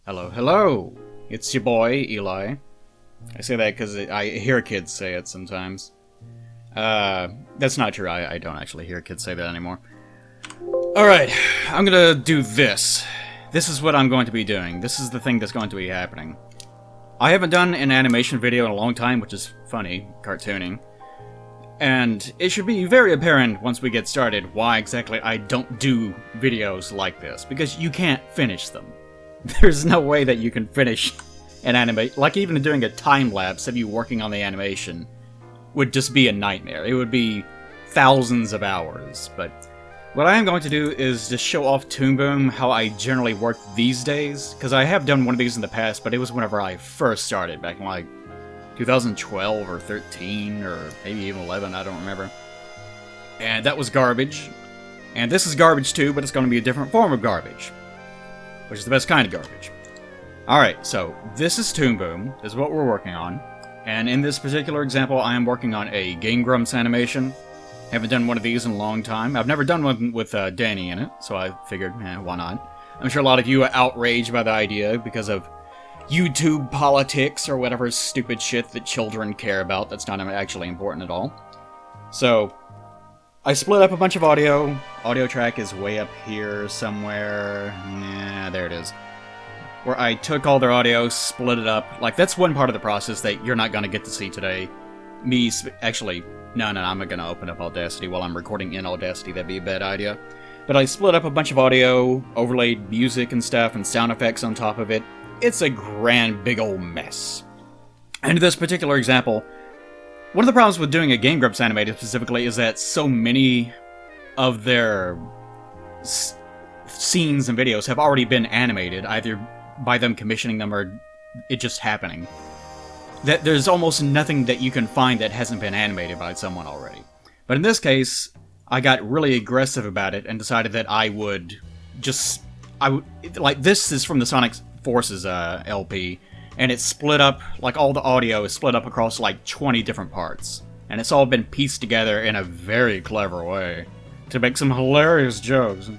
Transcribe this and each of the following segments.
Hello, hello! It's your boy, Eli. I say that because I hear kids say it sometimes. That's not true. I don't actually hear kids say that anymore. Alright, I'm gonna do this. This is what I'm going to be doing. This is the thing that's going to be happening. I haven't done an animation video in a long time, which is funny, cartooning. And it should be very apparent once we get started why exactly I don't do videos like this, because you can't finish them. There's no way that you can finish an anime. Like, even doing a time-lapse of you working on the animation would just be a nightmare. It would be thousands of hours. But what I am going to do is just show off Toon Boom, how I generally work these days. Because I have done one of these in the past, but it was whenever I first started, back in like 2012 or 13 or maybe even 11, I don't remember. And that was garbage. And this is garbage too, but it's going to be a different form of garbage, which is the best kind of garbage. Alright, so this is Toon Boom, is what we're working on. And in this particular example, I am working on a Game Grumps animation. Haven't done one of these in a long time. I've never done one with Danny in it, so I figured, why not? I'm sure a lot of you are outraged by the idea because of YouTube politics or whatever stupid shit that children care about that's not actually important at all. So, I split up a bunch of audio. Audio track is way up here somewhere. Nah, there it is. Where I took all their audio, split it up. Like, that's one part of the process that you're not going to get to see today. Actually, no, I'm not going to open up Audacity while I'm recording in Audacity. That'd be a bad idea. But I split up a bunch of audio, overlaid music and stuff, and sound effects on top of it. It's a grand, big old mess. And in this particular example, one of the problems with doing a Game Grumps animated specifically is that so many of their scenes and videos have already been animated, either by them commissioning them or it just happening. That there's almost nothing that you can find that hasn't been animated by someone already. But in this case, I got really aggressive about it and decided that I would just... like, this is from the Sonic Forces LP, and it's split up, like all the audio is split up across like 20 different parts. And it's all been pieced together in a very clever way to make some hilarious jokes.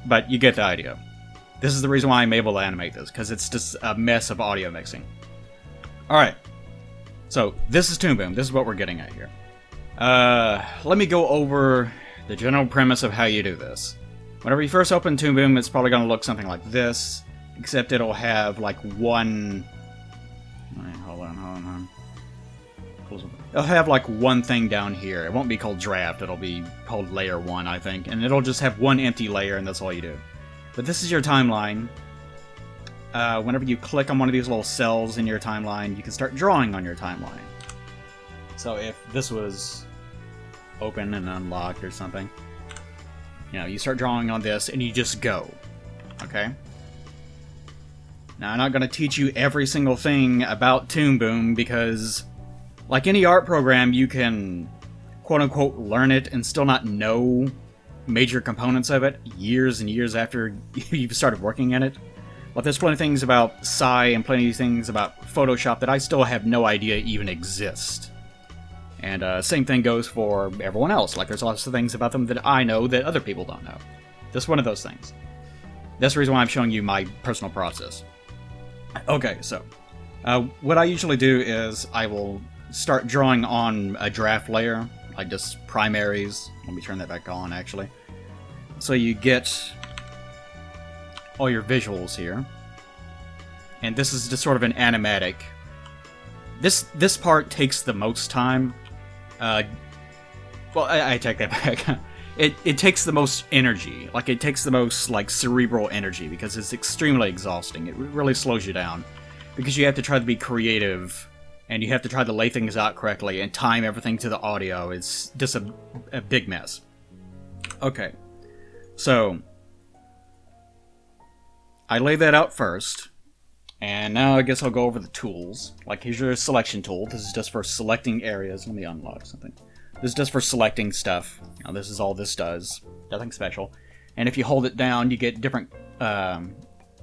But you get the idea. This is the reason why I'm able to animate this, because it's just a mess of audio mixing. Alright, so this is Toon Boom. This is what we're getting at here. Let me go over the general premise of how you do this. Whenever you first open Toon Boom, it's probably going to look something like this, except it'll have like one... Wait, hold on. It'll have like one thing down here. It won't be called Draft, it'll be called Layer 1, I think, and it'll just have one empty layer, and that's all you do. But this is your timeline. Whenever you click on one of these little cells in your timeline, you can start drawing on your timeline. So if this was open and unlocked or something, you know, you start drawing on this and you just go. Okay? Now, I'm not going to teach you every single thing about Toon Boom because, like any art program, you can quote-unquote learn it and still not know major components of it years and years after you've started working in it. But there's plenty of things about Psy and plenty of things about Photoshop that I still have no idea even exist. And same thing goes for everyone else. Like, there's lots of things about them that I know that other people don't know. Just one of those things. That's the reason why I'm showing you my personal process. Okay, so what I usually do is I will start drawing on a draft layer, like just primaries. Let me turn that back on, actually. So you get all your visuals here. And this is just sort of an animatic. This part takes the most time. Well, I take that back. It takes the most energy. Like, it takes the most, like, cerebral energy because it's extremely exhausting. It really slows you down because you have to try to be creative and you have to try to lay things out correctly and time everything to the audio. It's just a big mess. Okay, so I lay that out first, and now I guess I'll go over the tools. Like, here's your selection tool. This is just for selecting areas. Let me unlock something. This is just for selecting stuff. You know, this is all this does. Nothing special. And if you hold it down, you get different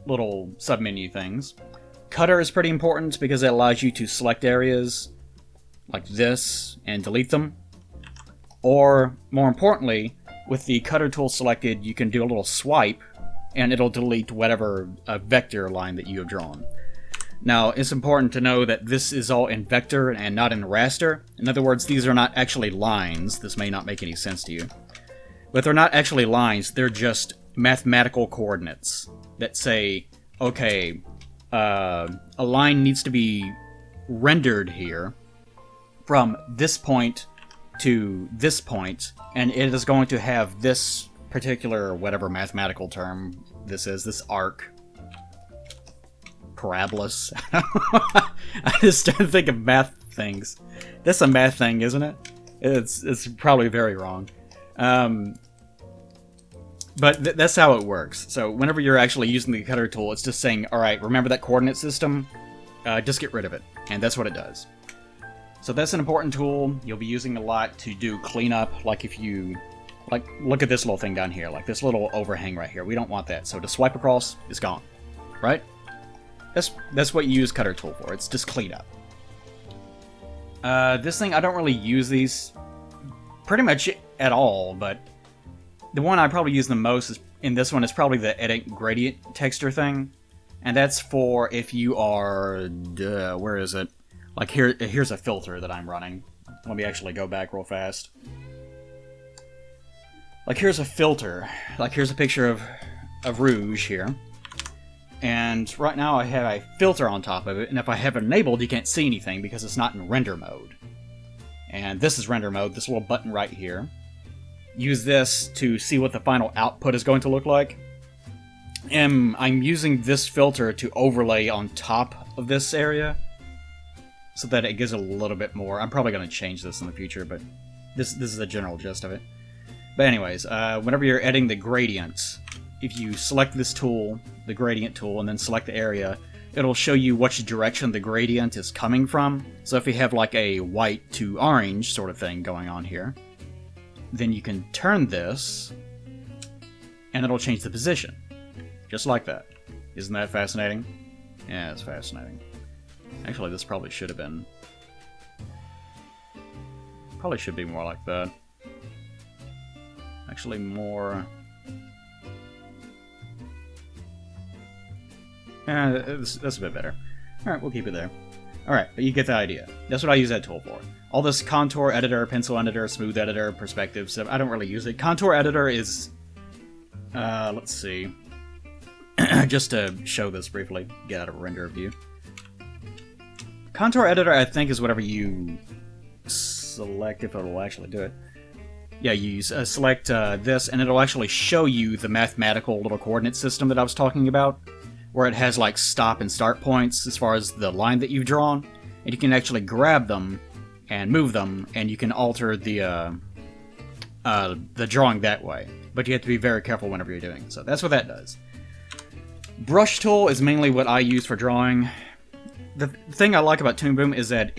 little submenu things. Cutter is pretty important because it allows you to select areas like this and delete them. Or, more importantly, with the cutter tool selected, you can do a little swipe and it'll delete whatever vector line that you have drawn. Now, it's important to know that this is all in vector and not in raster. In other words, these are not actually lines. This may not make any sense to you. But they're not actually lines, they're just mathematical coordinates that say, okay, a line needs to be rendered here from this point to this point, and it is going to have this particular, whatever mathematical term this is, this arc. Parabolas. I just don't think of math things. That's a math thing, isn't it? It's probably very wrong. But that's how it works. So whenever you're actually using the cutter tool, it's just saying, alright, remember that coordinate system? Just get rid of it. And that's what it does. So that's an important tool. You'll be using a lot to do cleanup. Like if you... Like, look at this little thing down here. Like this little overhang right here. We don't want that. So to swipe across, it's gone. Right? That's what you use cutter tool for. It's just cleanup. This thing, I don't really use these pretty much at all, but the one I probably use the most in this one is probably the edit gradient texture thing. And that's for if you are... where is it? Like here's a filter that I'm running. Let me actually go back real fast. Like here's a filter. Like here's a picture of Rouge here. And right now I have a filter on top of it, and if I have it enabled, you can't see anything because it's not in render mode. And this is render mode, this little button right here. Use this to see what the final output is going to look like. And I'm using this filter to overlay on top of this area, so that it gives a little bit more. I'm probably going to change this in the future, but this is the general gist of it. But anyways, whenever you're editing the gradients, if you select this tool, the gradient tool, and then select the area, it'll show you which direction the gradient is coming from. So if you have like a white to orange sort of thing going on here, then you can turn this, and it'll change the position. Just like that. Isn't that fascinating? Yeah, it's fascinating. Actually, this probably should have been... Probably should be more like that. Actually, more... That's a bit better. Alright, we'll keep it there. Alright, but you get the idea. That's what I use that tool for. All this contour editor, pencil editor, smooth editor, perspective stuff, I don't really use it. Contour editor is... let's see. Just to show this briefly, get out of render view. Contour editor, I think, is whatever you select, if it'll actually do it. Yeah, you select this, and it'll actually show you the mathematical little coordinate system that I was talking about, where it has like stop and start points as far as the line that you've drawn, and you can actually grab them and move them, and you can alter the drawing that way. But you have to be very careful whenever you're doing it. So that's what that does. Brush tool is mainly what I use for drawing. The thing I like about Toon Boom is that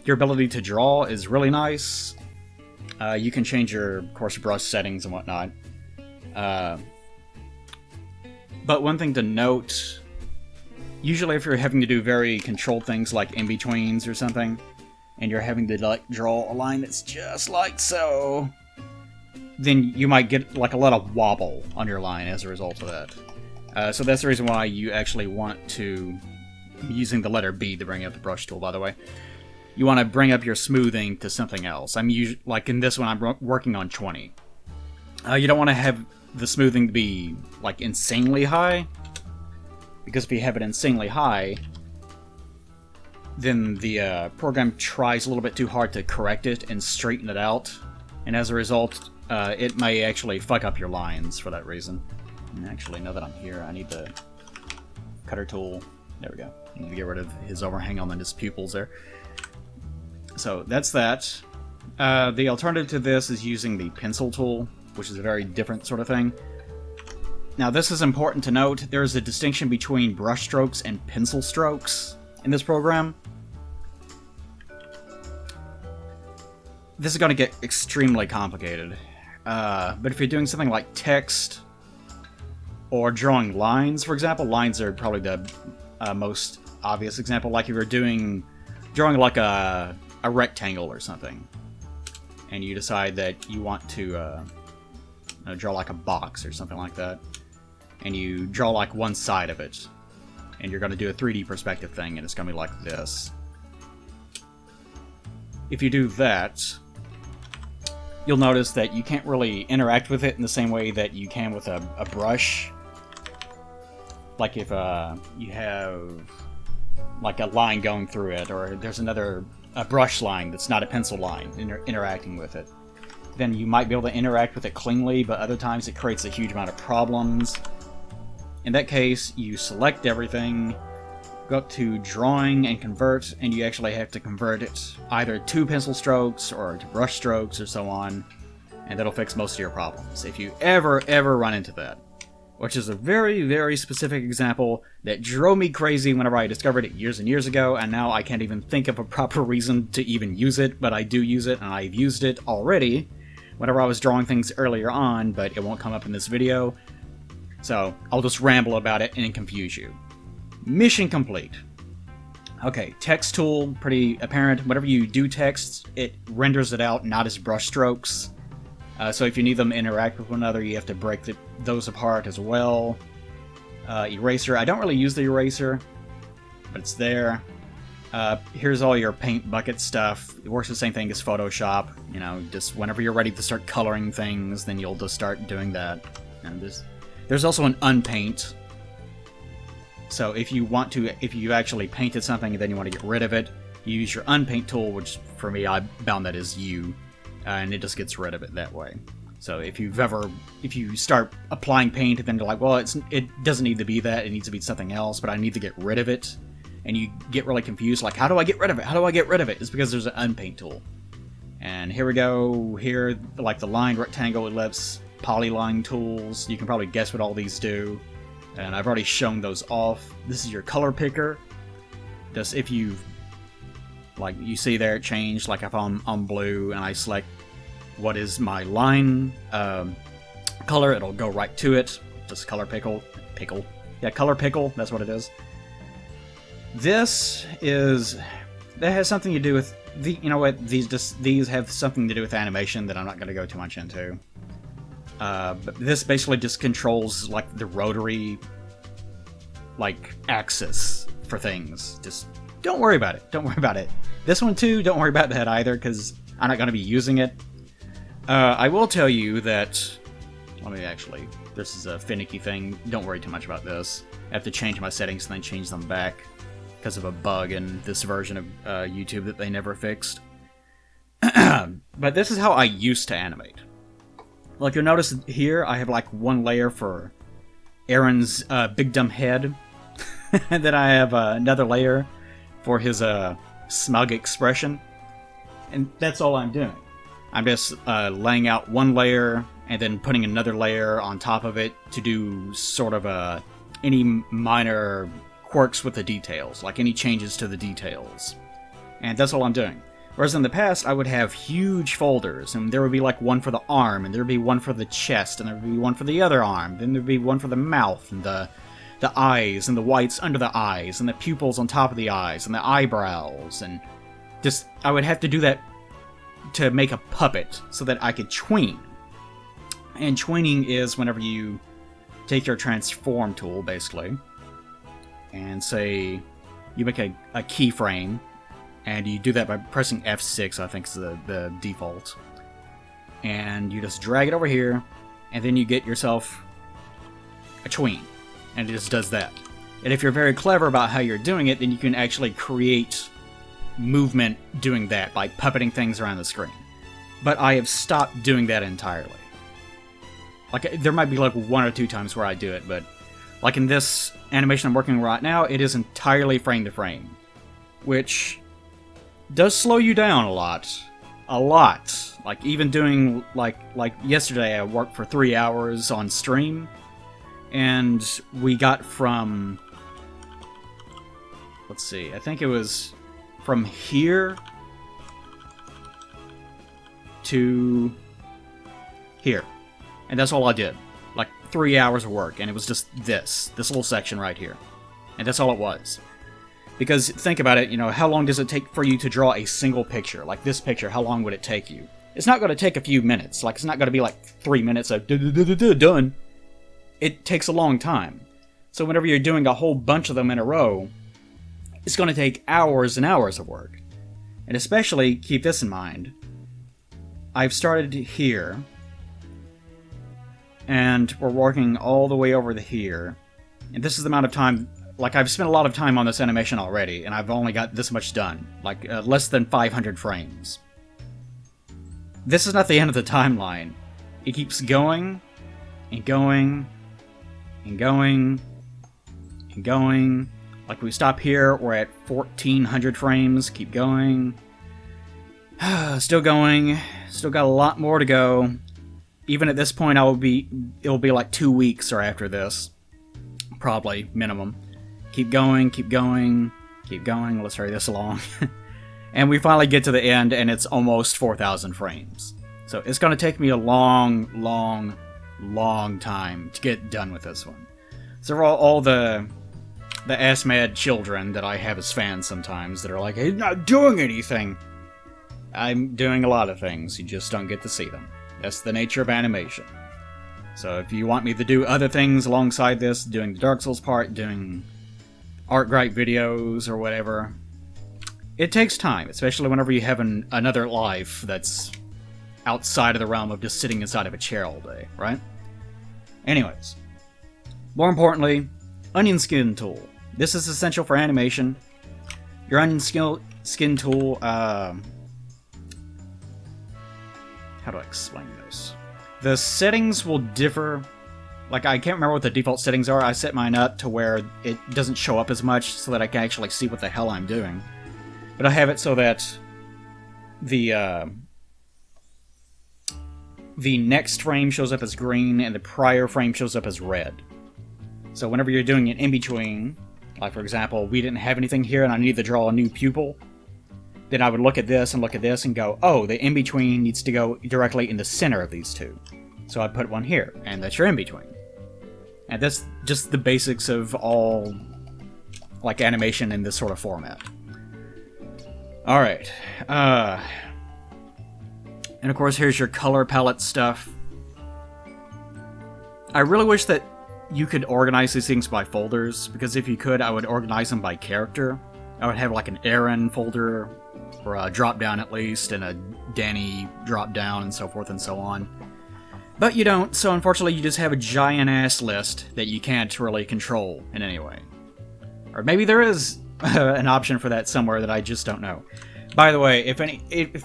your ability to draw is really nice. You can change your, of course, brush settings and whatnot. But one thing to note, usually if you're having to do very controlled things like in-betweens or something, and you're having to like draw a line that's just like so, then you might get like a lot of wobble on your line as a result of that. So that's the reason why you actually want to, using the letter B to bring up the brush tool, by the way, you want to bring up your smoothing to something else. I'm usually, like in this one, I'm working on 20. You don't want to have the smoothing to be like insanely high, because if you have it insanely high, then the program tries a little bit too hard to correct it and straighten it out, and as a result, it may actually fuck up your lines for that reason. And actually, now that I'm here, I need the cutter tool. There we go. I need to get rid of his overhang on his pupils there. So that's that. The alternative to this is using the pencil tool, which is a very different sort of thing. Now this is important to note. There is a distinction between brush strokes and pencil strokes in this program. This is going to get extremely complicated. But if you're doing something like text or drawing lines, for example, lines are probably the most obvious example. Like if you're drawing like a rectangle or something, and you decide that you want to draw like a box or something like that. and you draw like one side of it. And you're going to do a 3D perspective thing, and it's going to be like this. If you do that, you'll notice that you can't really interact with it in the same way that you can with a brush. Like if you have like a line going through it, or there's a brush line that's not a pencil line interacting with it, then you might be able to interact with it cleanly, but other times it creates a huge amount of problems. In that case, you select everything, go up to Drawing and Convert, and you actually have to convert it either to pencil strokes or to brush strokes or so on, and that'll fix most of your problems. If you ever run into that, which is a very, very specific example that drove me crazy whenever I discovered it years and years ago, and now I can't even think of a proper reason to even use it, but I do use it, and I've used it already whenever I was drawing things earlier on, but it won't come up in this video. So, I'll just ramble about it and confuse you. Mission complete. Okay, text tool, pretty apparent. Whenever you do text, it renders it out not as brush strokes. So if you need them to interact with one another, you have to break those apart as well. Eraser, I don't really use the eraser, but it's there. Here's all your paint bucket stuff. It works the same thing as Photoshop. You know, just whenever you're ready to start coloring things, then you'll just start doing that. And there's also an unpaint. So if you actually painted something and then you want to get rid of it, you use your unpaint tool, which for me, I bound that as U, and it just gets rid of it that way. So if you start applying paint and then you're like, well, it doesn't need to be that, it needs to be something else, but I need to get rid of it, and you get really confused, like, how do I get rid of it? How do I get rid of it? It's because there's an unpaint tool. And here we go, here, like the line, rectangle, ellipse, polyline tools. You can probably guess what all these do. And I've already shown those off. This is your color picker. Just if you see there it changed, like if I'm on blue and I select what is my line color, it'll go right to it. Just color pickle. Yeah, color pickle, that's what it is. That has something to do with you know what, these have something to do with animation that I'm not going to go too much into. But this basically just controls like the rotary axis for things. Just don't worry about it. Don't worry about it. This one too, don't worry about that either, because I'm not going to be using it. I will tell you that, this is a finicky thing. Don't worry too much about this. I have to change my settings and then change them back because of a bug in this version of YouTube that they never fixed. But this is how I used to animate. Like you'll notice here, I have like one layer for Aaron's big dumb head, and then I have another layer for his smug expression, and that's all I'm doing. I'm just laying out one layer and then putting another layer on top of it to do sort of any minor quirks with the details, like any changes to the details, and that's all I'm doing. Whereas in the past, I would have huge folders, and there would be like one for the arm, and there would be one for the chest, and there would be one for the other arm, then there would be one for the mouth, and the eyes, and the whites under the eyes, and the pupils on top of the eyes, and the eyebrows, and just, I would have to do that to make a puppet, so that I could tween. And tweening is whenever you take your transform tool, basically, and say, you make a keyframe, and you do that by pressing F6, I think is the default. And you just drag it over here, and then you get yourself a tween. And it just does that. And if you're very clever about how you're doing it, then you can actually create movement doing that by puppeting things around the screen. But I have stopped doing that entirely. Like, there might be like one or two times where I do it, but like in this animation I'm working right now, it is entirely frame to frame. Which does slow you down a lot. A lot. Like, even doing, like yesterday I worked for 3 hours on stream, and we got from, let's see, I think it was from here to here. And that's all I did. Like, 3 hours of work, and it was just this little section right here. And that's all it was. Because, think about it, you know, how long does it take for you to draw a single picture? Like this picture, how long would it take you? It's not going to take a few minutes. Like, it's not going to be like 3 minutes of done. it takes a long time. So whenever you're doing a whole bunch of them in a row, it's going to take hours and hours of work. And especially, keep this in mind, I've started here, and we're working all the way over to here, and this is the amount of time, like I've spent a lot of time on this animation already, and I've only got this much done, like less than 500 frames. This is not the end of the timeline. It keeps going, and going, and going, and going. Like we stop here, we're at 1400 frames, keep going. Still going, still got a lot more to go. Even at this point, it'll be like 2 weeks or after this. Probably, minimum. Keep going, keep going, keep going, let's hurry this along. And we finally get to the end, and it's almost 4,000 frames. So it's gonna take me a long, long, long time to get done with this one. So all the ass-mad children that I have as fans sometimes that are like, he's not doing anything. I'm doing a lot of things, you just don't get to see them. That's the nature of animation. So if you want me to do other things alongside this, doing the Dark Souls part, doing art gripe videos or whatever, it takes time, especially whenever you have another life that's outside of the realm of just sitting inside of a chair all day, right? Anyways, more importantly, onion skin tool. This is essential for animation. Your onion skin tool, how do I explain this? The settings will differ. Like, I can't remember what the default settings are. I set mine up to where it doesn't show up as much so that I can actually see what the hell I'm doing. But I have it so that the next frame shows up as green and the prior frame shows up as red. So whenever you're doing an in-between, like for example, we didn't have anything here and I need to draw a new pupil, then I would look at this and go, oh, the in-between needs to go directly in the center of these two. So I put one here, and that's your in-between. And that's just the basics of all, like, animation in this sort of format. Alright. And of course, here's your color palette stuff. I really wish that you could organize these things by folders, because if you could, I would organize them by character. I would have like an Aaron folder, or a drop-down at least, and a Danny drop-down, and so forth and so on. But you don't, so unfortunately you just have a giant-ass list that you can't really control in any way. Or maybe there is an option for that somewhere that I just don't know. By the way, if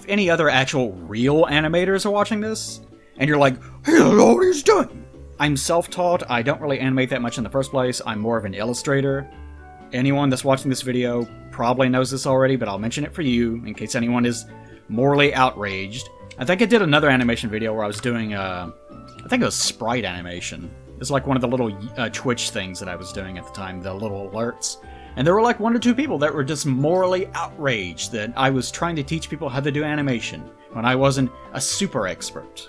any other actual real animators are watching this, and you're like, hey, I know what he's doing! I'm self-taught, I don't really animate that much in the first place, I'm more of an illustrator. Anyone that's watching this video probably knows this already, but I'll mention it for you, in case anyone is morally outraged. I think I did another animation video where I was doing, I think it was sprite animation. It's like one of the little Twitch things that I was doing at the time, the little alerts. And there were like 1 or 2 people that were just morally outraged that I was trying to teach people how to do animation when I wasn't a super expert.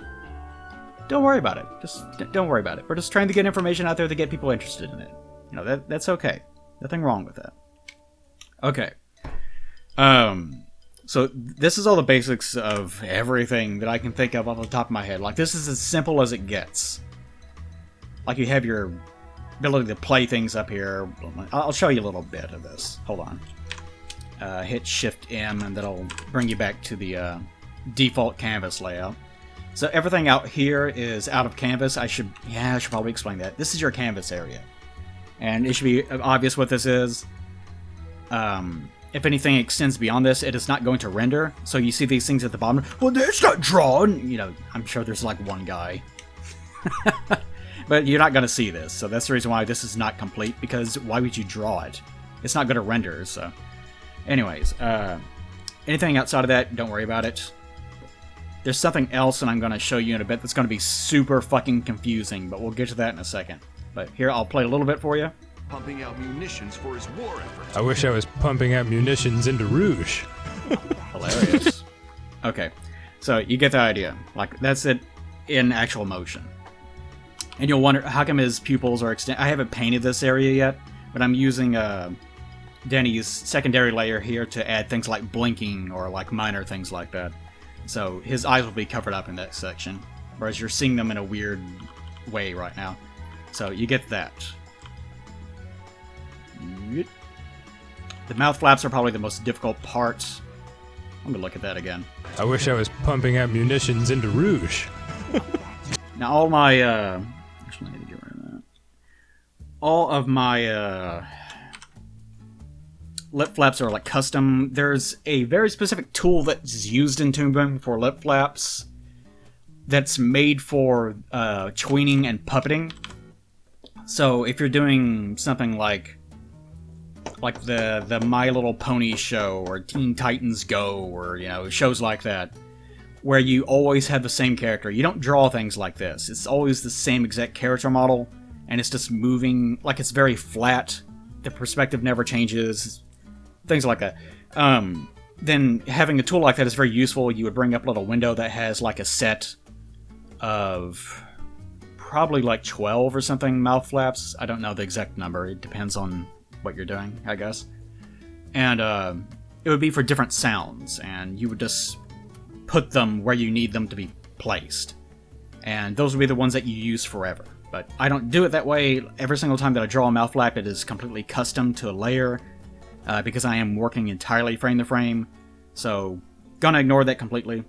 Don't worry about it. Just don't worry about it. We're just trying to get information out there to get people interested in it. You know, that's okay. Nothing wrong with that. Okay. So this is all the basics of everything that I can think of off the top of my head. Like, this is as simple as it gets. Like, you have your ability to play things up here. I'll show you a little bit of this. Hold on. Hit Shift-M, and that'll bring you back to the default canvas layout. So everything out here is out of canvas. I should probably explain that. This is your canvas area. And it should be obvious what this is. If anything extends beyond this, it is not going to render. So you see these things at the bottom. Well, it's not drawn! You know, I'm sure there's like one guy. But you're not going to see this. So that's the reason why this is not complete. Because why would you draw it? It's not going to render, so... Anyways, anything outside of that, don't worry about it. There's something else that I'm going to show you in a bit that's going to be super fucking confusing, but we'll get to that in a second. But here, I'll play a little bit for you. Pumping out munitions for his war efforts. I wish I was pumping out munitions into Rouge. Hilarious. Okay, so you get the idea. Like, that's it in actual motion. And you'll wonder, how come his pupils are extended? I haven't painted this area yet, but I'm using Denny's secondary layer here to add things like blinking or like minor things like that. So his eyes will be covered up in that section, whereas you're seeing them in a weird way right now. So you get that. The mouth flaps are probably the most difficult part. I'm gonna look at that again. I wish I was pumping out munitions into Rouge. Now all my actually I need to get rid of that. All of my lip flaps are like custom. There's a very specific tool that's used in Toon Boom for lip flaps that's made for tweening and puppeting. So if you're doing something like the My Little Pony show or Teen Titans Go, or shows like that, where you always have the same character. You don't draw things like this. It's always the same exact character model, and it's just moving, like it's very flat. The perspective never changes. Things like that. Then having a tool like that is very useful. You would bring up a little window that has like a set of probably like 12 or something mouth flaps. I don't know the exact number. It depends on what you're doing, I guess. And it would be for different sounds, and you would just put them where you need them to be placed. And those would be the ones that you use forever. But I don't do it that way. Every single time that I draw a mouth flap, it is completely custom to a layer, because I am working entirely frame to frame. So, gonna ignore that completely.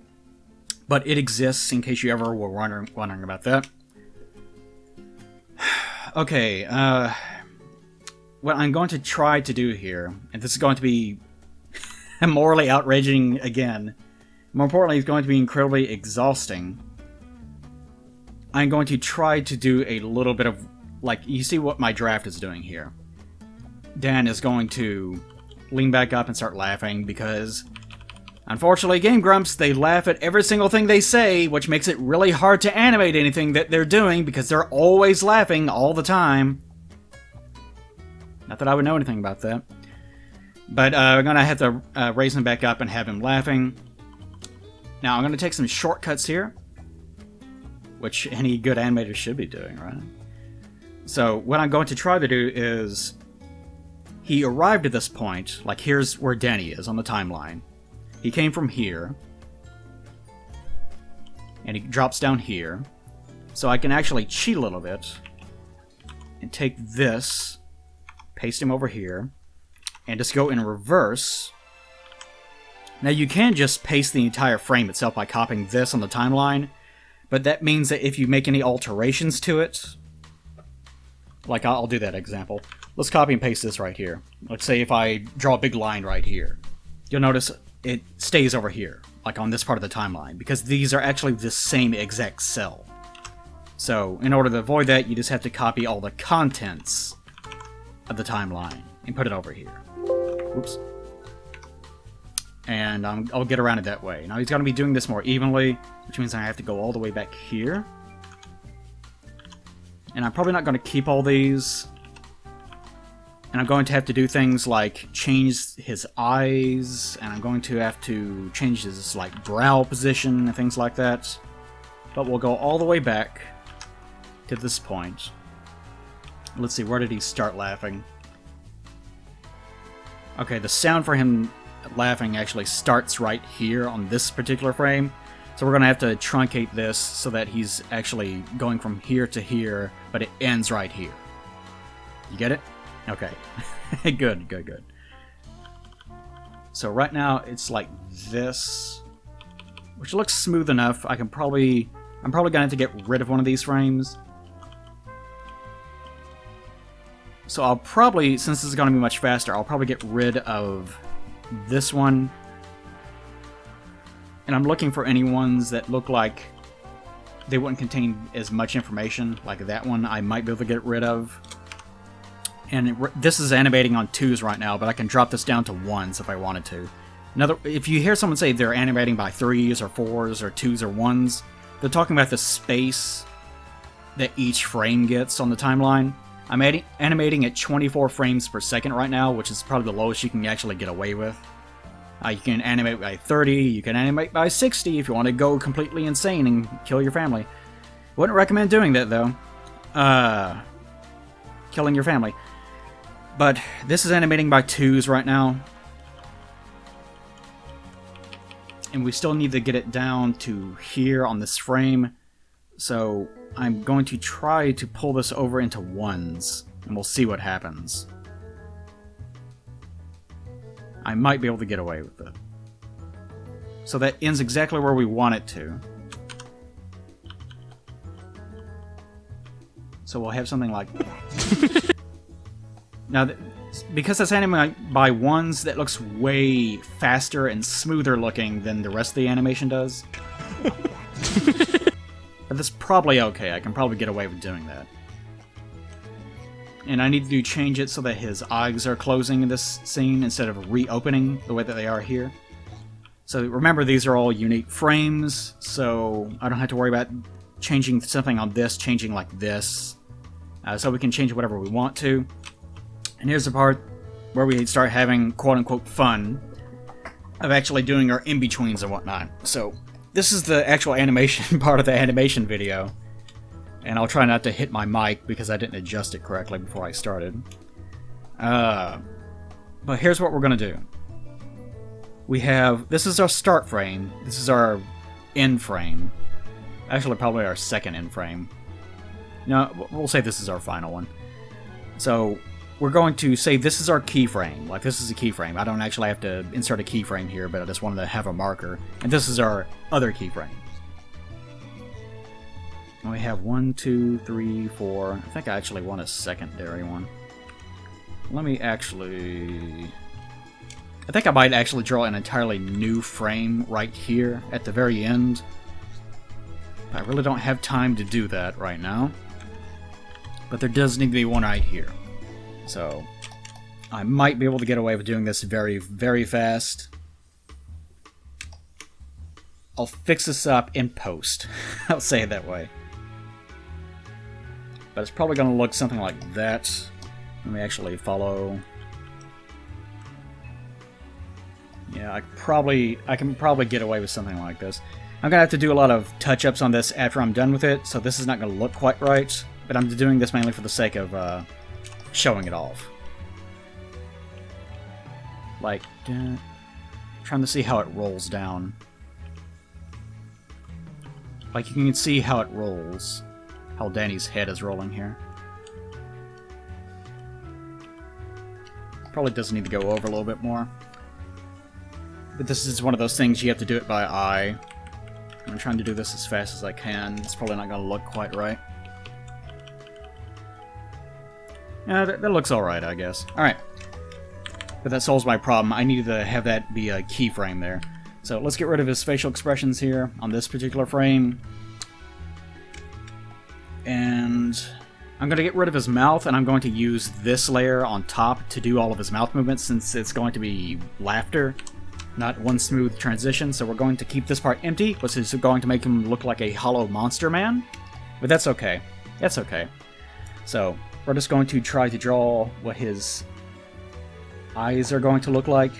But it exists in case you ever were wondering about that. Okay, what I'm going to try to do here, and this is going to be morally outraging again, more importantly, it's going to be incredibly exhausting. I'm going to try to do a little bit of, like, you see what my draft is doing here. Dan is going to lean back up and start laughing because, unfortunately, Game Grumps, they laugh at every single thing they say, which makes it really hard to animate anything that they're doing because they're always laughing all the time. Not that I would know anything about that. But we're going to have to raise him back up and have him laughing. Now, I'm going to take some shortcuts here, which any good animator should be doing, right? So, what I'm going to try to do is, he arrived at this point, like here's where Danny is on the timeline. He came from here, and he drops down here. So I can actually cheat a little bit, and take this, paste him over here, and just go in reverse. Now you can just paste the entire frame itself by copying this on the timeline, but that means that if you make any alterations to it, like I'll do that example. Let's copy and paste this right here. Let's say if I draw a big line right here, you'll notice it stays over here, like on this part of the timeline, because these are actually the same exact cell. So in order to avoid that, you just have to copy all the contents of the timeline and put it over here. Oops. And I'll get around it that way. Now he's going to be doing this more evenly, which means I have to go all the way back here. And I'm probably not going to keep all these. And I'm going to have to do things like change his eyes, and I'm going to have to change his like brow position and things like that. But we'll go all the way back to this point. Let's see, where did he start laughing? Okay, the sound for him laughing actually starts right here on this particular frame. So we're going to have to truncate this so that he's actually going from here to here, but it ends right here. You get it? Okay. Good, good, good. So right now it's like this, which looks smooth enough. I'm probably going to have to get rid of one of these frames. So I'll probably, since this is going to be much faster, I'll probably get rid of this one. And I'm looking for any ones that look like they wouldn't contain as much information. Like that one I might be able to get rid of. And this is animating on 2s right now, but I can drop this down to 1s if I wanted to. If you hear someone say they're animating by 3s or 4s or 2s or 1s, they're talking about the space that each frame gets on the timeline. I'm animating at 24 frames per second right now, which is probably the lowest you can actually get away with. You can animate by 30, you can animate by 60 if you want to go completely insane and kill your family. Wouldn't recommend doing that, though. Killing your family. But this is animating by 2s right now. And we still need to get it down to here on this frame. So I'm going to try to pull this over into ones, and we'll see what happens. I might be able to get away with it. So that ends exactly where we want it to. So we'll have something like that. Now, because that's animated by ones, that looks way faster and smoother looking than the rest of the animation does. But that's probably okay. I can probably get away with doing that. And I need to change it so that his eyes are closing in this scene instead of reopening the way that they are here. So remember, these are all unique frames, so I don't have to worry about changing something on this, changing like this. So we can change whatever we want to. And here's the part where we start having quote-unquote fun of actually doing our in-betweens and whatnot. So this is the actual animation part of the animation video. And I'll try not to hit my mic because I didn't adjust it correctly before I started. But here's what we're going to do. We have, this is our start frame. This is our end frame. Actually, probably our second end frame. No, we'll say this is our final one. So we're going to say this is our keyframe. Like, this is a keyframe. I don't actually have to insert a keyframe here, but I just wanted to have a marker. And this is our other keyframe. And we have 1, 2, 3, 4. I think I actually want a secondary one. Let me actually... I think I might actually draw an entirely new frame right here at the very end. I really don't have time to do that right now. But there does need to be one right here. So I might be able to get away with doing this very, very fast. I'll fix this up in post. I'll say it that way. But it's probably going to look something like that. Let me actually follow. Yeah, I can probably get away with something like this. I'm going to have to do a lot of touch-ups on this after I'm done with it, so this is not going to look quite right. But I'm doing this mainly for the sake of showing it off. Like, trying to see how it rolls down. Like, you can see how it rolls. How Danny's head is rolling here. Probably does need to go over a little bit more. But this is one of those things you have to do it by eye. I'm trying to do this as fast as I can. It's probably not going to look quite right. Yeah, that looks alright, I guess. Alright. But that solves my problem. I needed to have that be a keyframe there. So let's get rid of his facial expressions here on this particular frame. And I'm going to get rid of his mouth, and I'm going to use this layer on top to do all of his mouth movements, since it's going to be laughter, not one smooth transition. So we're going to keep this part empty, which is going to make him look like a hollow monster man. But that's okay. That's okay. So we're just going to try to draw what his eyes are going to look like.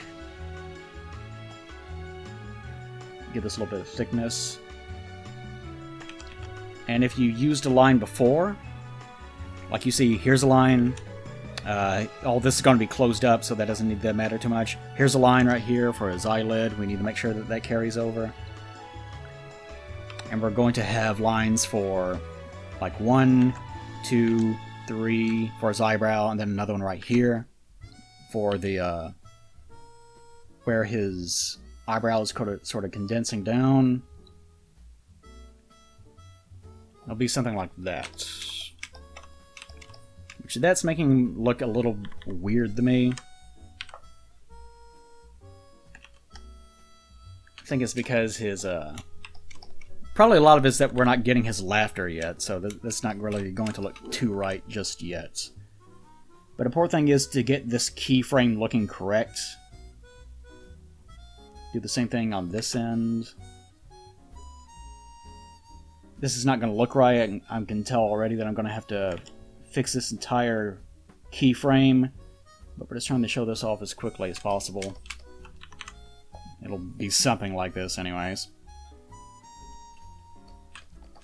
Give this a little bit of thickness. And if you used a line before, like you see, here's a line. All this is going to be closed up, so that doesn't need to matter too much. Here's a line right here for his eyelid. We need to make sure that that carries over. And we're going to have lines for like 1, 2, 3 for his eyebrow, and then another one right here for the where his eyebrow is sort of condensing down. It'll be something like that. Which that's making him look a little weird to me. I think it's because his probably a lot of it is that we're not getting his laughter yet, so that's not really going to look too right just yet. But the important thing is to get this keyframe looking correct. Do the same thing on this end. This is not going to look right. I can tell already that I'm going to have to fix this entire keyframe. But we're just trying to show this off as quickly as possible. It'll be something like this anyways.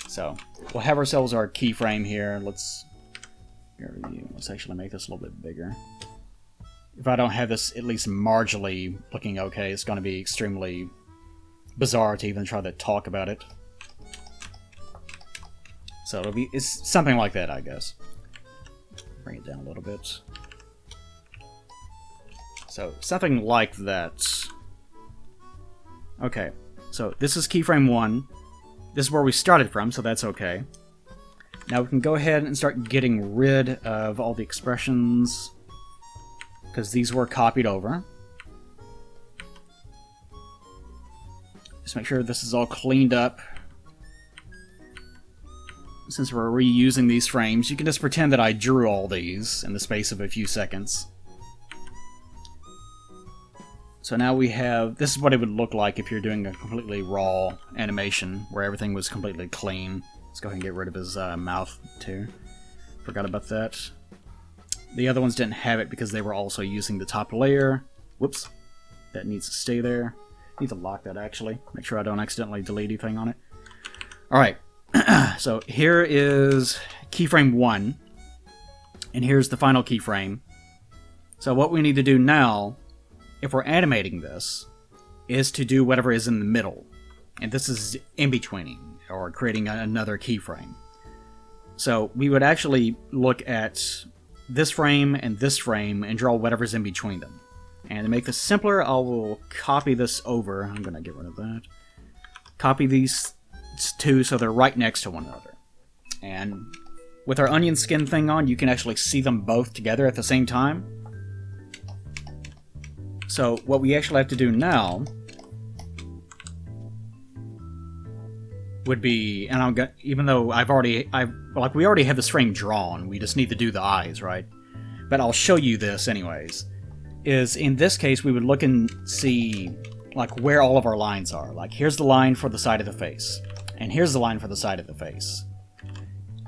So, we'll have ourselves our keyframe here. Let's actually make this a little bit bigger. If I don't have this at least marginally looking okay, it's going to be extremely bizarre to even try to talk about it. So it's something like that, I guess. Bring it down a little bit. So something like that. Okay, so this is keyframe 1. This is where we started from, so that's okay. Now we can go ahead and start getting rid of all the expressions, because these were copied over. Just make sure this is all cleaned up. Since we're reusing these frames, you can just pretend that I drew all these in the space of a few seconds. So now we have... This is what it would look like if you're doing a completely raw animation, where everything was completely clean. Let's go ahead and get rid of his mouth, too. Forgot about that. The other ones didn't have it because they were also using the top layer. Whoops. That needs to stay there. Need to lock that, actually. Make sure I don't accidentally delete anything on it. Alright. So here is keyframe 1. And here's the final keyframe. So what we need to do now, if we're animating this, is to do whatever is in the middle. And this is in-betweening, or creating another keyframe. So we would actually look at this frame and draw whatever's in between them. And to make this simpler, I will copy this over. I'm going to get rid of that. Copy these two so they're right next to one another. And with our onion skin thing on, you can actually see them both together at the same time. So what we actually have to do now would be, and I'm gonna, even though we already have this frame drawn, we just need to do the eyes, right? But I'll show you this anyways. Is in this case we would look and see like where all of our lines are. Like here's the line for the side of the face, and here's the line for the side of the face.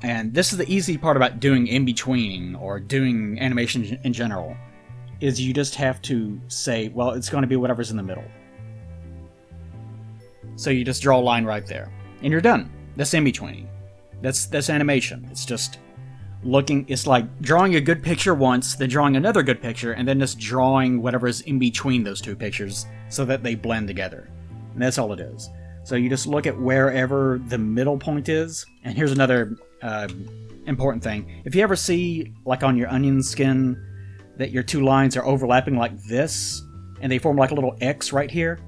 And this is the easy part about doing in-betweening or doing animation in general, is you just have to say, well, it's going to be whatever's in the middle. So you just draw a line right there. And you're done. That's in-betweening. That's animation. It's just looking, it's like drawing a good picture once, then drawing another good picture, and then just drawing whatever's in between those two pictures so that they blend together. And that's all it is. So you just look at wherever the middle point is. And here's another important thing. If you ever see, like on your onion skin, that your two lines are overlapping like this, and they form like a little X right here,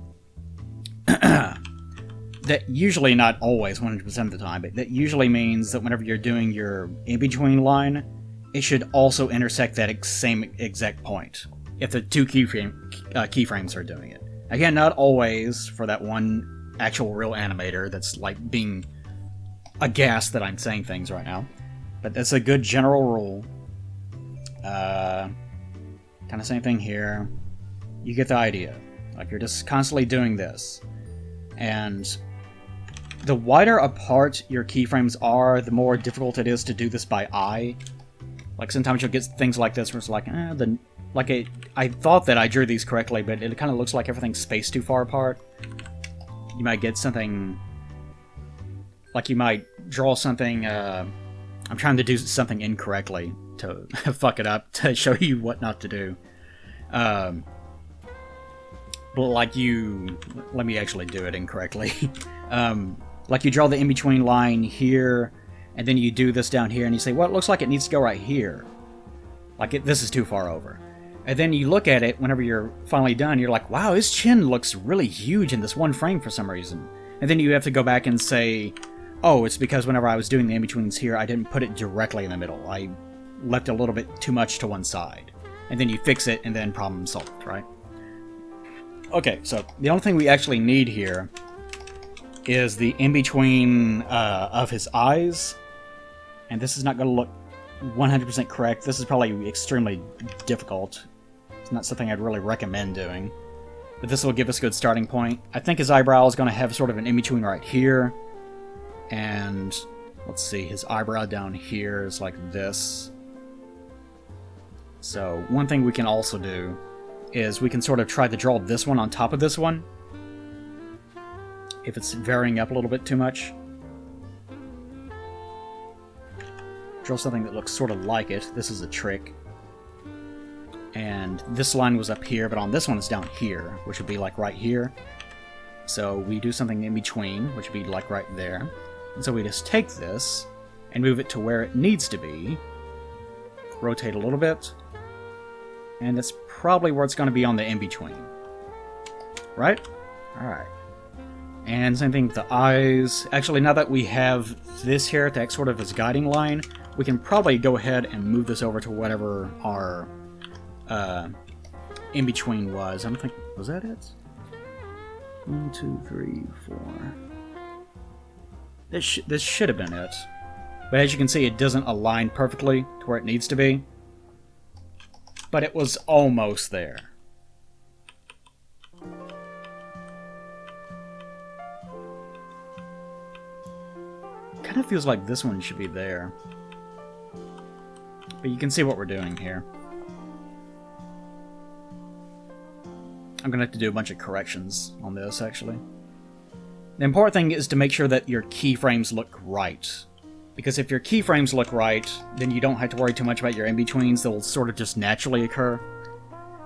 that usually, not always, 100% of the time, but that usually means that whenever you're doing your in-between line, it should also intersect that same exact point, if the two keyframes are doing it. Again, not always for that one actual real animator that's like being aghast that I'm saying things right now, but that's a good general rule. Kind of same thing here. You get the idea. Like you're just constantly doing this. And the wider apart your keyframes are, the more difficult it is to do this by eye. Like sometimes you'll get things like this where it's like, I thought that I drew these correctly, but it kind of looks like everything's spaced too far apart. You might get something, like you might draw something, I'm trying to do something incorrectly to fuck it up, to show you what not to do. But like let me actually do it incorrectly. Like you draw the in-between line here, and then you do this down here, and you say, well, it looks like it needs to go right here. Like this is too far over. And then you look at it whenever you're finally done, you're like, wow, his chin looks really huge in this one frame for some reason. And then you have to go back and say, oh, it's because whenever I was doing the in-betweens here, I didn't put it directly in the middle. I left a little bit too much to one side. And then you fix it, and then problem solved, right? Okay, so the only thing we actually need here is the in-between of his eyes. And this is not going to look 100% correct. This is probably extremely difficult. It's not something I'd really recommend doing. But this will give us a good starting point. I think his eyebrow is going to have sort of an in-between right here. And let's see, his eyebrow down here is like this. So one thing we can also do is we can sort of try to draw this one on top of this one, if it's varying up a little bit too much. Draw something that looks sort of like it. This is a trick. And this line was up here, but on this one it's down here, which would be like right here. So we do something in between, which would be like right there. And so we just take this, and move it to where it needs to be. Rotate a little bit. And that's probably where it's going to be on the in-between. Right? Alright. And same thing with the eyes. Actually, now that we have this here to act sort of as guiding line, we can probably go ahead and move this over to whatever our in-between was. I'm thinking, was that it? 1, 2, 3, 4. This should have been it. But as you can see, it doesn't align perfectly to where it needs to be. But it was almost there. Kind of feels like this one should be there. But you can see what we're doing here. I'm going to have to do a bunch of corrections on this, actually. The important thing is to make sure that your keyframes look right. Because if your keyframes look right, then you don't have to worry too much about your in-betweens. They'll sort of just naturally occur,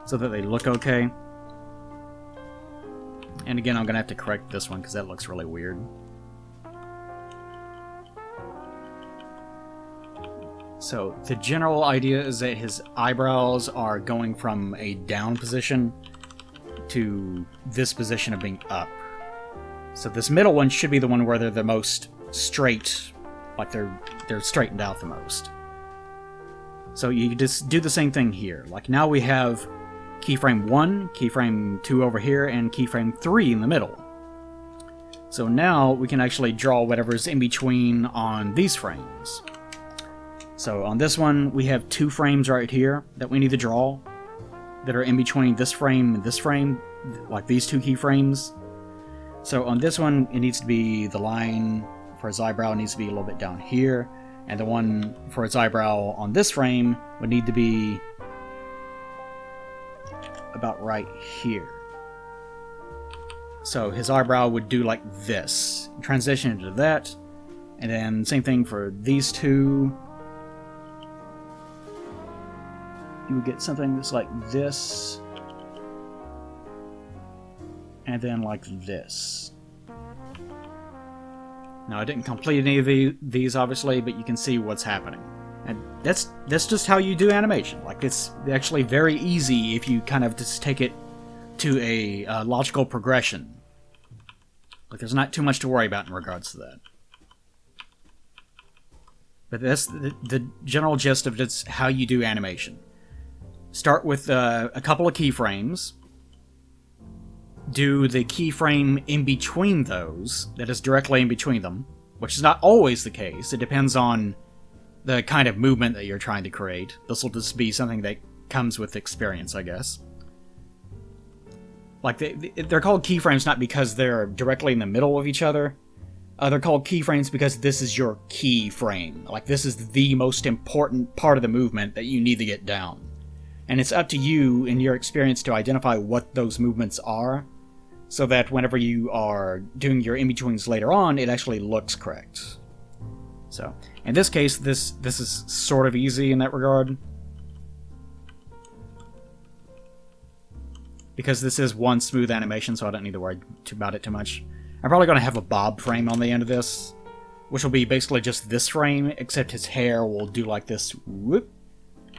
so that they look okay. And again, I'm going to have to correct this one, because that looks really weird. So, the general idea is that his eyebrows are going from a down position to this position of being up. So this middle one should be the one where they're the most straight, like they're straightened out the most. So you just do the same thing here. Like now we have keyframe 1, keyframe 2 over here, and keyframe 3 in the middle. So now we can actually draw whatever's in between on these frames. So on this one, we have 2 frames right here that we need to draw that are in between this frame and this frame, like these 2 keyframes. So on this one, it needs to be the line for his eyebrow needs to be a little bit down here, and the one for his eyebrow on this frame would need to be about right here. So his eyebrow would do like this, transition into that, and then same thing for these 2. You would get something that's like this, and then like this. Now, I didn't complete any of these, obviously, but you can see what's happening. And that's just how you do animation. Like, it's actually very easy if you kind of just take it to a logical progression. Like, there's not too much to worry about in regards to that. But that's the general gist of just how you do animation. Start with a couple of keyframes. Do the keyframe in between those, that is directly in between them, which is not always the case. It depends on the kind of movement that you're trying to create. This will just be something that comes with experience, I guess. Like, they're called keyframes not because they're directly in the middle of each other. They're called keyframes because this is your keyframe. Like, this is the most important part of the movement that you need to get down. And it's up to you, in your experience, to identify what those movements are, so that whenever you are doing your in-betweens later on, it actually looks correct. So, in this case, this is sort of easy in that regard. Because this is one smooth animation, so I don't need to worry about it too much. I'm probably going to have a bob frame on the end of this, which will be basically just this frame, except his hair will do like this, whoop,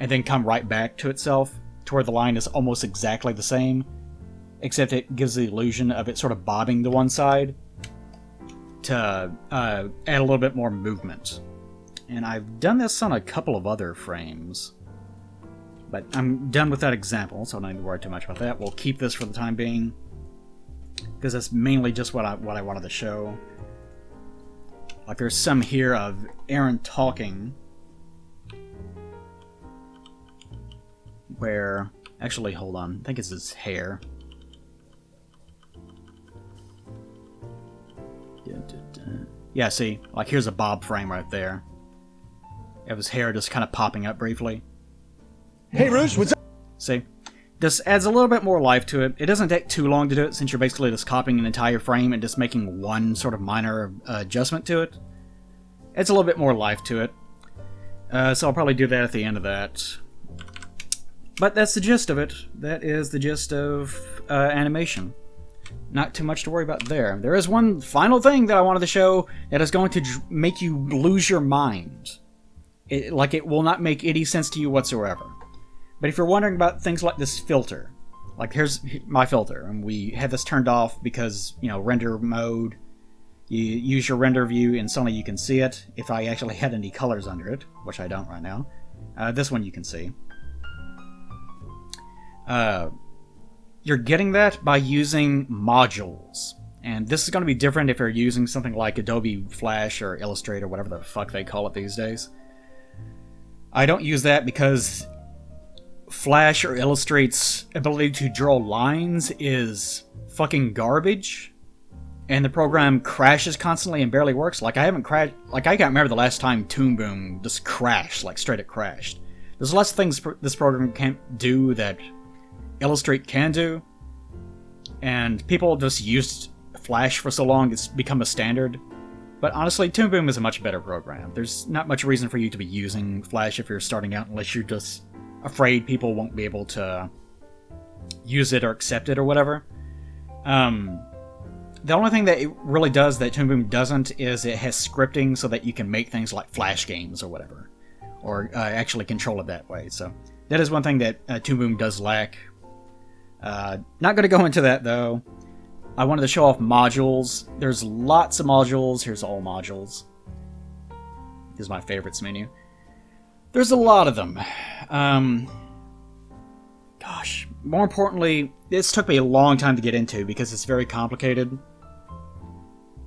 and then come right back to itself, to where the line is almost exactly the same, except it gives the illusion of it sort of bobbing to one side to add a little bit more movement. And I've done this on a couple of other frames, but I'm done with that example, so I don't need to worry too much about that. We'll keep this for the time being, because that's mainly just what I wanted to show. Like, there's some here of Aaron talking, where... Actually, hold on. I think it's his hair. Yeah, see? Like, here's a bob frame right there. You have his hair just kind of popping up briefly. Hey, Rouge, what's up? See? This adds a little bit more life to it. It doesn't take too long to do it, since you're basically just copying an entire frame and just making one sort of minor adjustment to it. It's a little bit more life to it. So I'll probably do that at the end of that. But that's the gist of it. That is the gist of animation. not too much to worry about there. There is one final thing that I wanted to show that is going to make you lose your mind. It will not make any sense to you whatsoever. But if you're wondering about things like this filter, like here's my filter, and we had this turned off because, render mode, you use your render view and suddenly you can see it. If I actually had any colors under it, which I don't right now, this one you can see. You're getting that by using modules. And this is going to be different if you're using something like Adobe Flash or Illustrator, whatever the fuck they call it these days. I don't use that because Flash or Illustrate's ability to draw lines is fucking garbage. And the program crashes constantly and barely works. I can't remember the last time Toon Boom just crashed, straight up crashed. There's less things this program can't do that Illustrate can do, and people just used Flash for so long it's become a standard. But honestly, Toon Boom is a much better program. There's not much reason for you to be using Flash if you're starting out, unless you're just afraid people won't be able to use it or accept it or whatever. The only thing that it really does that Toon Boom doesn't is it has scripting so that you can make things like Flash games or whatever, or actually control it that way. So that is one thing that Toon Boom does lack. Not going to go into that though. I wanted to show off modules. There's lots of modules. Here's all modules. Here's my favorites menu. There's a lot of them. Gosh, more importantly, this took me a long time to get into because it's very complicated.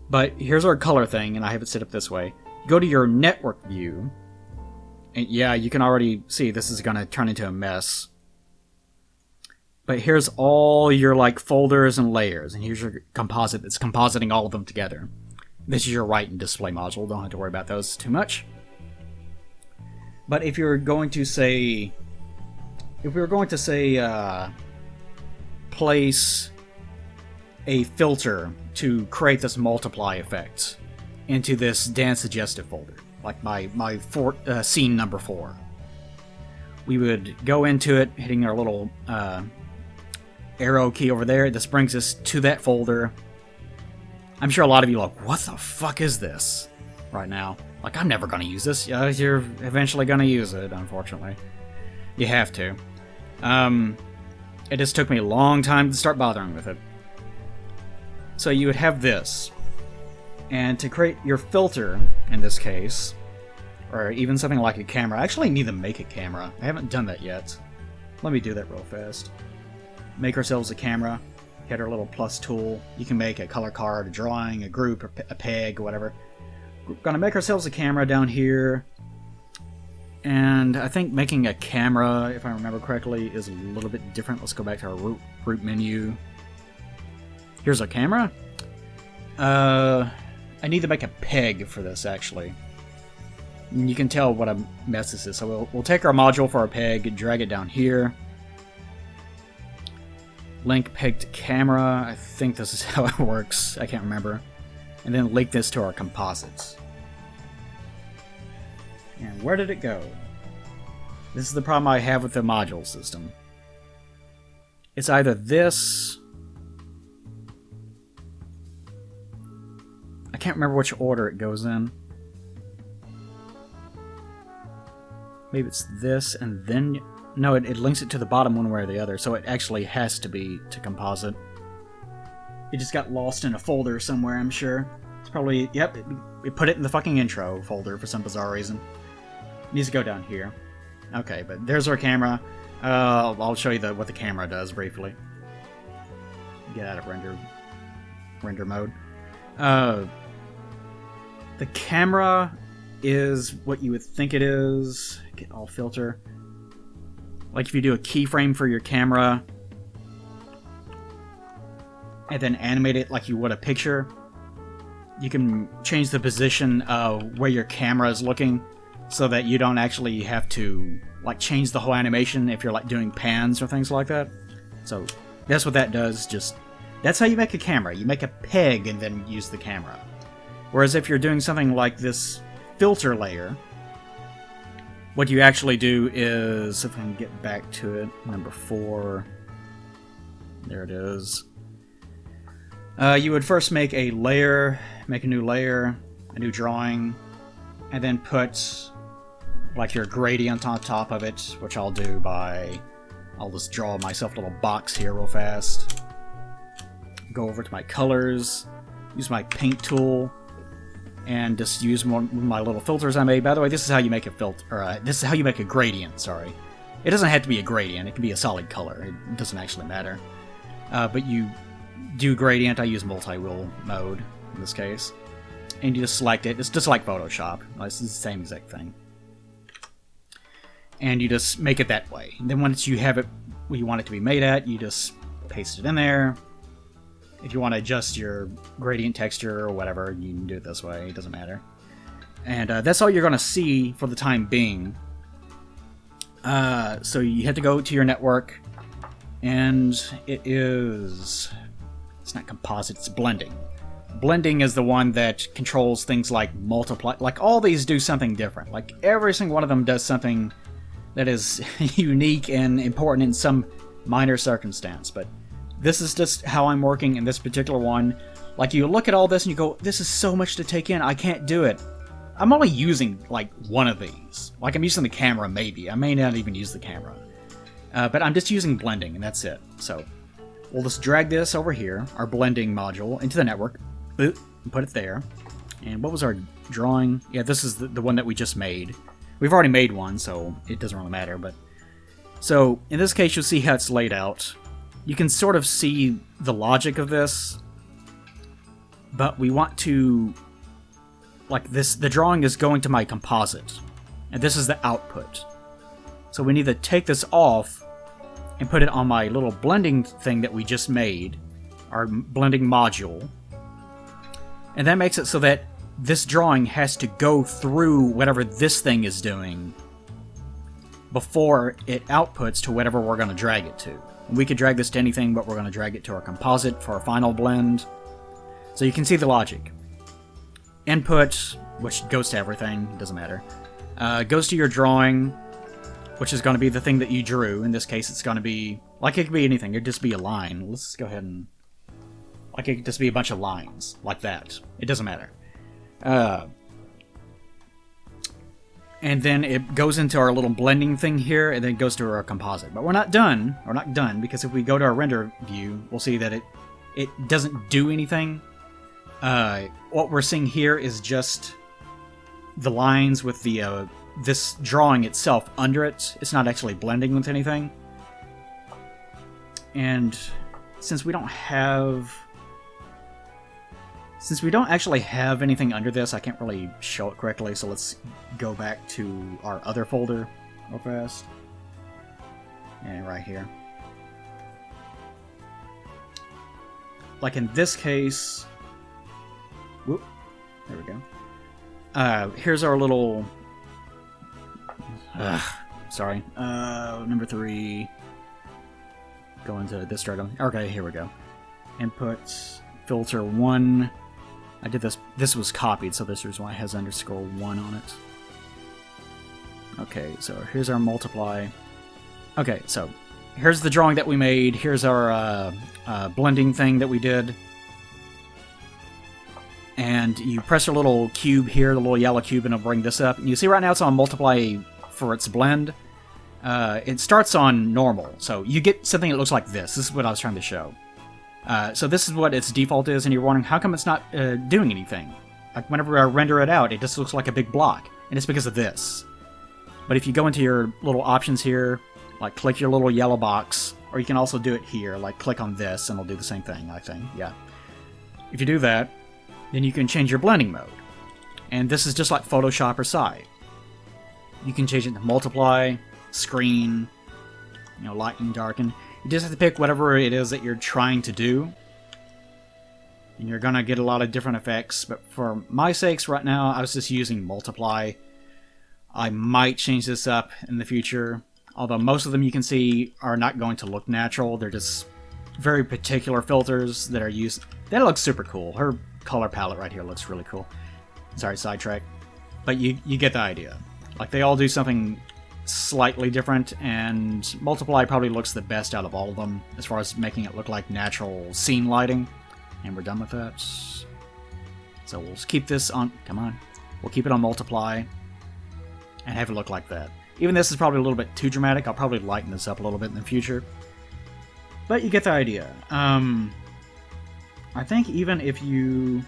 But here's our color thing, and I have it set up this way. Go to your network view, and yeah, you can already see this is going to turn into a mess. But here's all your folders and layers, and here's your composite that's compositing all of them together. This is your write and display module. Don't have to worry about those too much. But if you're going to say, place a filter to create this multiply effect into this dance suggestive folder, like my scene number 4, we would go into it, hitting our little arrow key over there. This brings us to that folder. I'm sure a lot of you are like, what the fuck is this right now? I'm never going to use this. You're eventually going to use it, unfortunately. You have to. It just took me a long time to start bothering with it. So you would have this. And to create your filter, in this case, or even something like a camera. I actually need to make a camera. I haven't done that yet. Let me do that real fast. Make ourselves a camera. Hit our little plus tool. You can make a color card, a drawing, a group, a peg, whatever. We're going to make ourselves a camera down here. And I think making a camera, if I remember correctly, is a little bit different. Let's go back to our root menu. Here's our camera. I need to make a peg for this, actually. And you can tell what a mess this is. So we'll take our module for our peg, drag it down here. Link peg to camera. I think this is how it works. I can't remember. And then link this to our composites. And where did it go? This is the problem I have with the module system. It's either this... I can't remember which order it goes in. Maybe it's this and then... No, it links it to the bottom one way or the other, so it actually has to be to composite. It just got lost in a folder somewhere, I'm sure. It's probably... Yep, it put it in the fucking intro folder for some bizarre reason. It needs to go down here. Okay, but there's our camera. I'll show you what the camera does briefly. Get out of render mode. The camera is what you would think it is. Get all filter. Like if you do a keyframe for your camera and then animate it like you would a picture, you can change the position of where your camera is looking so that you don't actually have to change the whole animation if you're doing pans or things like that. So that's what that does. That's how you make a camera. You make a peg and then use the camera. Whereas if you're doing something like this filter layer, what you actually do is, if I can get back to it, number 4, there it is. You would first make a layer, make a new layer, a new drawing, and then put like your gradient on top of it, which I'll do by, I'll just draw myself a little box here real fast. Go over to my colors, use my paint tool, and just use my little filters I made. By the way, this is how you make a filter, or this is how you make a gradient, sorry. It doesn't have to be a gradient, it can be a solid color, it doesn't actually matter. But you do gradient, I use multi-wheel mode in this case. And you just select it, it's just like Photoshop, it's the same exact thing. And you just make it that way. And then once you have it where you want it to be made at, you just paste it in there. If you want to adjust your gradient texture or whatever, you can do it this way, it doesn't matter. And that's all you're going to see for the time being. So you have to go to your network, and it's not composite, it's blending. Blending is the one that controls things like multiply, like all these do something different. Like every single one of them does something that is unique and important in some minor circumstance, but this is just how I'm working in this particular one. Like you look at all this and you go, this is so much to take in, I can't do it. I'm only using like one of these. Like I'm using the camera maybe, I may not even use the camera. But I'm just using blending and that's it. So we'll just drag this over here, our blending module, into the network, and put it there. And what was our drawing? Yeah, this is the one that we just made. We've already made one, so it doesn't really matter. But so in this case, you'll see how it's laid out. You can sort of see the logic of this, but we want to, like this, the drawing is going to my composite, and this is the output. So we need to take this off and put it on my little blending thing that we just made, our blending module. And that makes it so that this drawing has to go through whatever this thing is doing before it outputs to whatever we're going to drag it to. And we could drag this to anything, but we're going to drag it to our composite for our final blend. So you can see the logic. Input, which goes to everything, doesn't matter, goes to your drawing, which is going to be the thing that you drew. In this case, it's going to be, like it could be anything, it'd just be a line. Let's go ahead and, like it could just be a bunch of lines, like that. It doesn't matter. And then it goes into our little blending thing here, and then it goes to our composite. But we're not done, because if we go to our render view, we'll see that it doesn't do anything. What we're seeing here is just the lines with the this drawing itself under it. It's not actually blending with anything. And since we don't actually have anything under this, I can't really show it correctly, so let's go back to our other folder real fast. And right here. Like in this case... Whoop. There we go. Here's our little... sorry. Number 3. Go into this dragon. Okay, here we go. Inputs. Filter 1. I did this. This was copied, so this is why it has underscore 1 on it. Okay, so here's our multiply. Okay, so here's the drawing that we made. Here's our blending thing that we did. And you press your little cube here, the little yellow cube, and it'll bring this up. And you see right now it's on multiply for its blend. It starts on normal, so you get something that looks like this. This is what I was trying to show. So this is what its default is, and you're wondering, how come it's not doing anything? Like, whenever I render it out, it just looks like a big block, and it's because of this. But if you go into your little options here, like click your little yellow box, or you can also do it here, like click on this, and it'll do the same thing, I think, yeah. If you do that, then you can change your blending mode. And this is just like Photoshop or Side. You can change it to multiply, screen, lighten, darken. You just have to pick whatever it is that you're trying to do. And you're going to get a lot of different effects. But for my sakes right now, I was just using multiply. I might change this up in the future. Although most of them you can see are not going to look natural. They're just very particular filters that are used. That looks super cool. Her color palette right here looks really cool. Sorry, sidetrack. But you get the idea. Like, they all do something slightly different, and multiply probably looks the best out of all of them as far as making it look like natural scene lighting. And we're done with that. So we'll just keep this on... Come on. We'll keep it on multiply. And have it look like that. Even this is probably a little bit too dramatic. I'll probably lighten this up a little bit in the future. But you get the idea. I think even if you...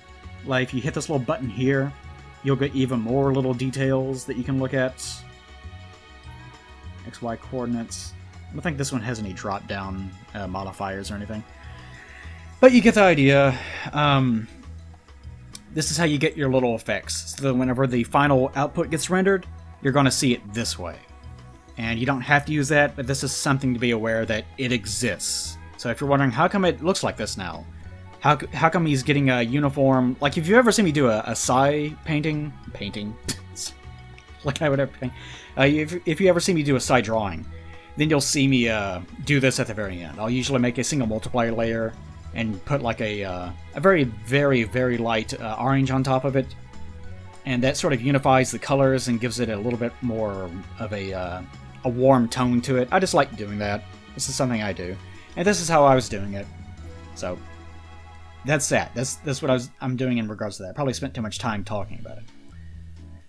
Like, if you hit this little button here, you'll get even more little details that you can look at. XY coordinates. I don't think this one has any drop-down modifiers or anything. But you get the idea. This is how you get your little effects. So that whenever the final output gets rendered, you're going to see it this way. And you don't have to use that, but this is something to be aware that it exists. So if you're wondering, how come it looks like this now? How come he's getting a uniform... Like, if you've ever seen me do a Psy painting... like I would ever paint... if you ever see me do a Psy drawing, then you'll see me do this at the very end. I'll usually make a single multiplier layer and put like a very, very, very light orange on top of it. And that sort of unifies the colors and gives it a little bit more of a warm tone to it. I just like doing that. This is something I do. And this is how I was doing it. So... That's that. That's what I'm doing in regards to that. I probably spent too much time talking about it.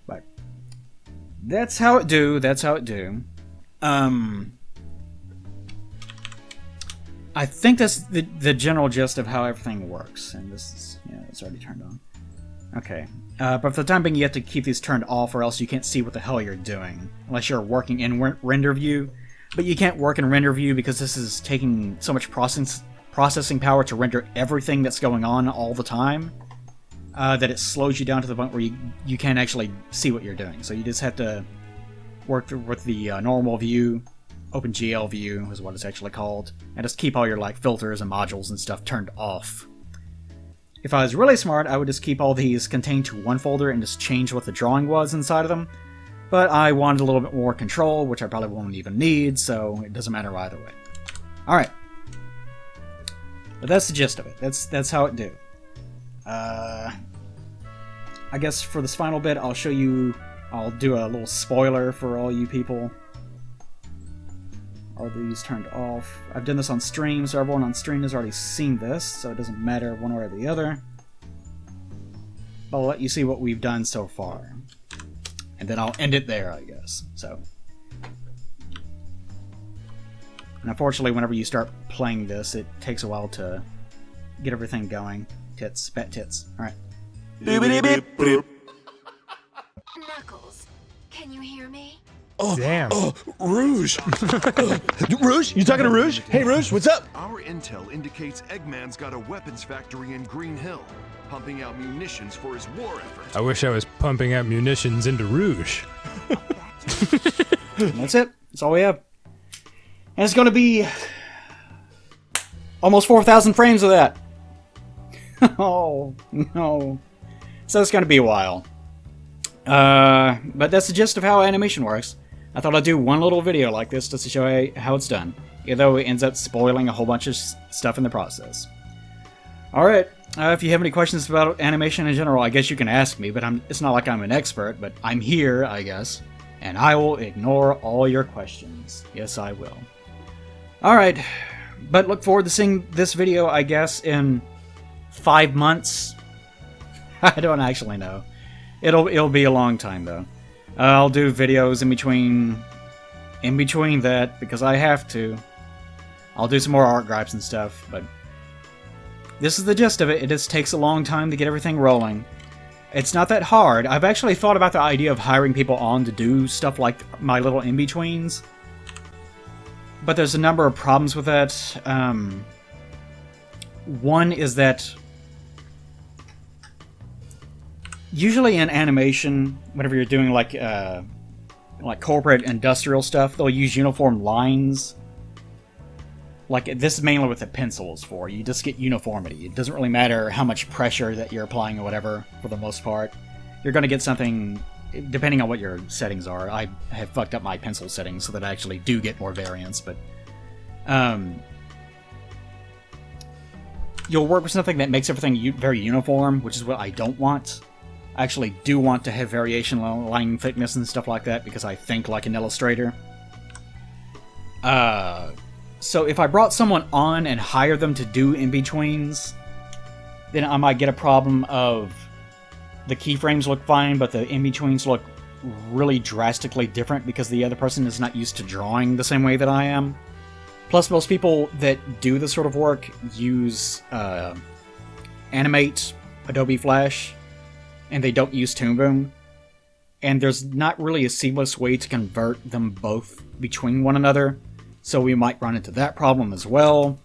But that's how it do. That's how it do. I think that's the general gist of how everything works. And this is, yeah, it's already turned on. Okay. But for the time being, you have to keep these turned off or else you can't see what the hell you're doing. Unless you're working in render view. But you can't work in render view because this is taking so much processing power to render everything that's going on all the time, that it slows you down to the point where you can't actually see what you're doing. So you just have to work with the normal view, OpenGL view is what it's actually called, and just keep all your like filters and modules and stuff turned off. If I was really smart, I would just keep all these contained to one folder and just change what the drawing was inside of them, but I wanted a little bit more control, which I probably won't even need, so it doesn't matter either way. Alright. But that's the gist of it. That's how it do. I guess for this final bit, I'll show you... I'll do a little spoiler for all you people. Are these turned off? I've done this on stream, so everyone on stream has already seen this, so it doesn't matter one way or the other. But I'll let you see what we've done so far. And then I'll end it there, I guess. So... And unfortunately, whenever you start playing this, it takes a while to get everything going. Tits. Bat tits. Alright. Knuckles, can you hear me? Damn. Rouge. Rouge? You talking to Rouge? Hey, Rouge, what's up? Our intel indicates Eggman's got a weapons factory in Green Hill, pumping out munitions for his war effort. I wish I was pumping out munitions into Rouge. And that's it. That's all we have. And it's going to be almost 4,000 frames of that. Oh, no. So it's going to be a while. But that's the gist of how animation works. I thought I'd do one little video like this just to show you how it's done. Even though it ends up spoiling a whole bunch of stuff in the process. Alright, if you have any questions about animation in general, I guess you can ask me, but it's not like I'm an expert, but I'm here, I guess. And I will ignore all your questions. Yes, I will. Alright, but look forward to seeing this video, I guess, in 5 months. I don't actually know. It'll be a long time, though. I'll do videos in between that, because I have to. I'll do some more art gripes and stuff, but this is the gist of it. It just takes a long time to get everything rolling. It's not that hard. I've actually thought about the idea of hiring people on to do stuff like my little in-betweens. But there's a number of problems with that. One is that usually in animation, whenever you're doing like corporate industrial stuff, they'll use uniform lines. Like this is mainly what the pencil is for. You just get uniformity. It doesn't really matter how much pressure that you're applying or whatever, for the most part. You're going to get something, depending on what your settings are. I have fucked up my pencil settings so that I actually do get more variance, but you'll work with something that makes everything very uniform, which is what I don't want. I actually do want to have variation line thickness and stuff like that, because I think like an illustrator. So if I brought someone on and hired them to do in-betweens, then I might get a problem of the keyframes look fine, but the in-betweens look really drastically different because the other person is not used to drawing the same way that I am. Plus, most people that do this sort of work use Animate, Adobe Flash, and they don't use Toon Boom. And there's not really a seamless way to convert them both between one another, so we might run into that problem as well.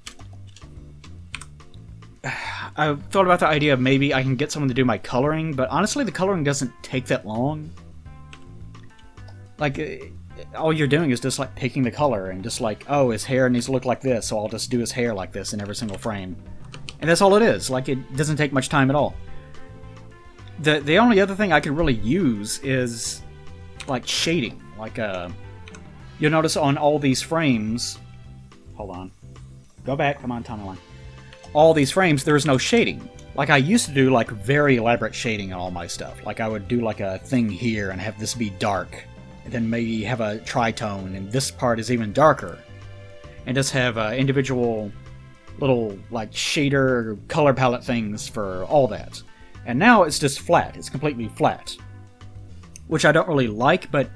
I thought about the idea of maybe I can get someone to do my coloring, but honestly the coloring doesn't take that long. Like, all you're doing is just like picking the color and just like, oh, his hair needs to look like this, so I'll just do his hair like this in every single frame. And that's all it is. Like, it doesn't take much time at all. The only other thing I could really use is like shading. Like, you'll notice on all these frames, hold on, go back, come on, timeline. All these frames, there is no shading. Like, I used to do like very elaborate shading on all my stuff. Like, I would do like a thing here and have this be dark, and then maybe have a tritone, and this part is even darker, and just have individual little like shader color palette things for all that. And now it's just flat. It's completely flat, which I don't really like, but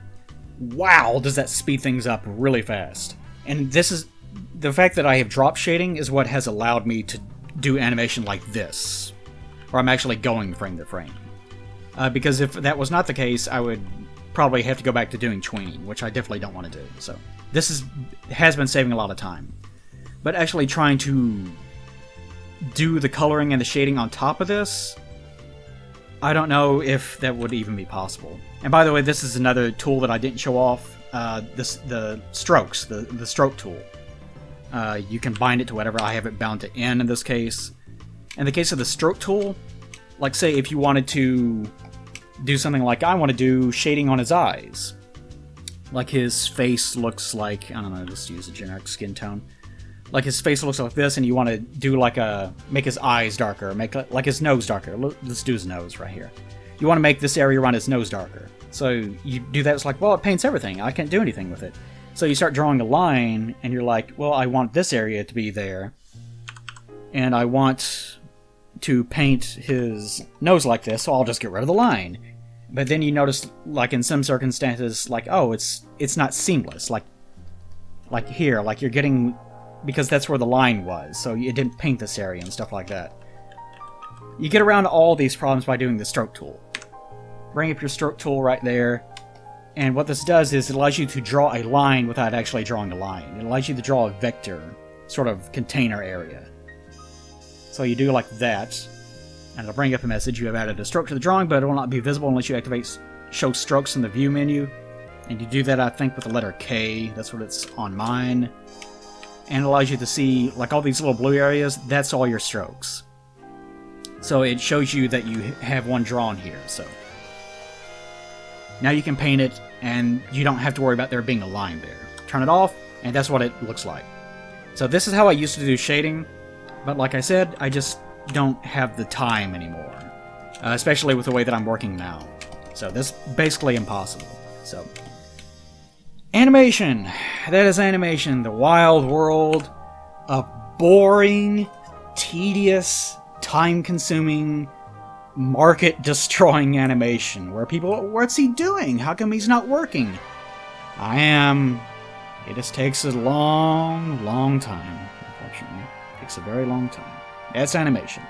wow, does that speed things up really fast. And this is the fact that I have drop shading is what has allowed me to do animation like this, where I'm actually going frame to frame. Because if that was not the case, I would probably have to go back to doing tweening, which I definitely don't want to do. So this has been saving a lot of time. But actually trying to do the coloring and the shading on top of this, I don't know if that would even be possible. And by the way, this is another tool that I didn't show off. The strokes, the stroke tool. You can bind it to whatever. I have it bound to N in this case. In the case of the stroke tool, like say if you wanted to do something like I want to do shading on his eyes. Like his face looks like, I don't know, just use a generic skin tone. Like his face looks like this, and you want to do like make his eyes darker, make like his nose darker. Let's do his nose right here. You want to make this area around his nose darker. So you do that, it's like, well, it paints everything. I can't do anything with it. So you start drawing a line, and you're like, well, I want this area to be there. And I want to paint his nose like this, so I'll just get rid of the line. But then you notice, like in some circumstances, like, oh, it's not seamless. Like here, like you're getting... because that's where the line was, so it didn't paint this area and stuff like that. You get around all these problems by doing the stroke tool. Bring up your stroke tool right there, and what this does is it allows you to draw a line without actually drawing a line. It allows you to draw a vector, sort of container area. So you do like that, and it'll bring up a message. You have added a stroke to the drawing, but it will not be visible unless you activate Show Strokes in the View menu. And you do that, I think, with the letter K. That's what it's on mine. And it allows you to see, like, all these little blue areas, that's all your strokes. So it shows you that you have one drawn here, so. Now you can paint it, and you don't have to worry about there being a line there. Turn it off, and that's what it looks like. So this is how I used to do shading, but like I said, I just don't have the time anymore. Especially with the way that I'm working now. So this is basically impossible. So... animation! That is animation. The wild world of boring, tedious, time-consuming, market-destroying animation. Where people, what's he doing? How come he's not working? It just takes a long, long time, unfortunately. It takes a very long time. That's animation.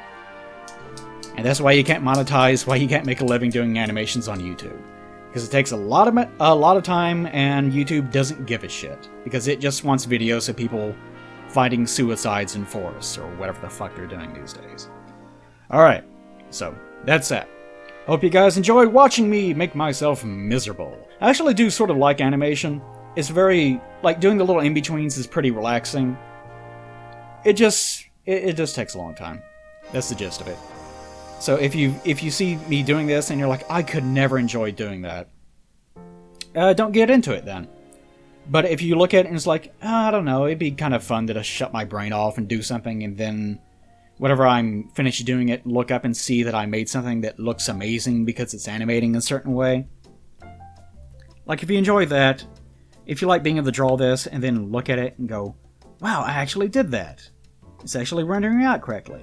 And that's why you can't monetize, why you can't make a living doing animations on YouTube. Because it takes a lot of time, and YouTube doesn't give a shit. Because it just wants videos of people fighting suicides in forests, or whatever the fuck they're doing these days. Alright, so, that's that. Hope you guys enjoy watching me make myself miserable. I actually do sort of like animation. It's very, like, doing the little in-betweens is pretty relaxing. It just takes a long time. That's the gist of it. So if you see me doing this and you're like, I could never enjoy doing that, don't get into it then. But if you look at it and it's like, I don't know, it'd be kind of fun to just shut my brain off and do something, and then whenever I'm finished doing it, look up and see that I made something that looks amazing because it's animating a certain way. Like if you enjoy that, if you like being able to draw this and then look at it and go, wow, I actually did that. It's actually rendering out correctly.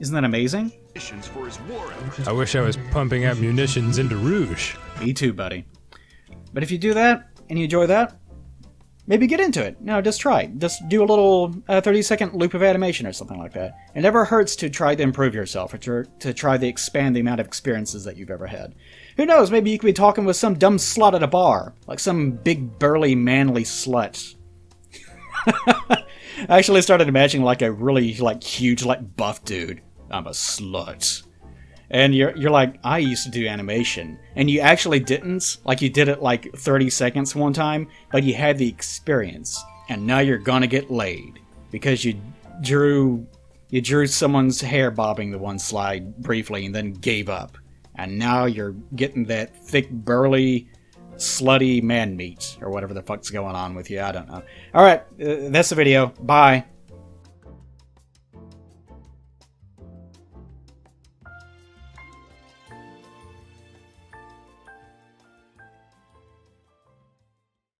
Isn't that amazing? munitions for his war effort. I wish I was pumping out munitions into Rouge. Me too, buddy. But if you do that, and you enjoy that, maybe get into it. No, just try. Just do a little 30-second loop of animation or something like that. It never hurts to try to improve yourself, or to try to expand the amount of experiences that you've ever had. Who knows, maybe you could be talking with some dumb slut at a bar. Like some big, burly, manly slut. I actually started imagining like a really huge, buff dude. I'm a slut. And you're like, I used to do animation. And you actually didn't. Like, you did it 30 seconds one time, but you had the experience. And now you're gonna get laid. Because you drew someone's hair bobbing the one slide briefly and then gave up. And now you're getting that thick, burly, slutty man meat. Or whatever the fuck's going on with you. I don't know. Alright, that's the video. Bye.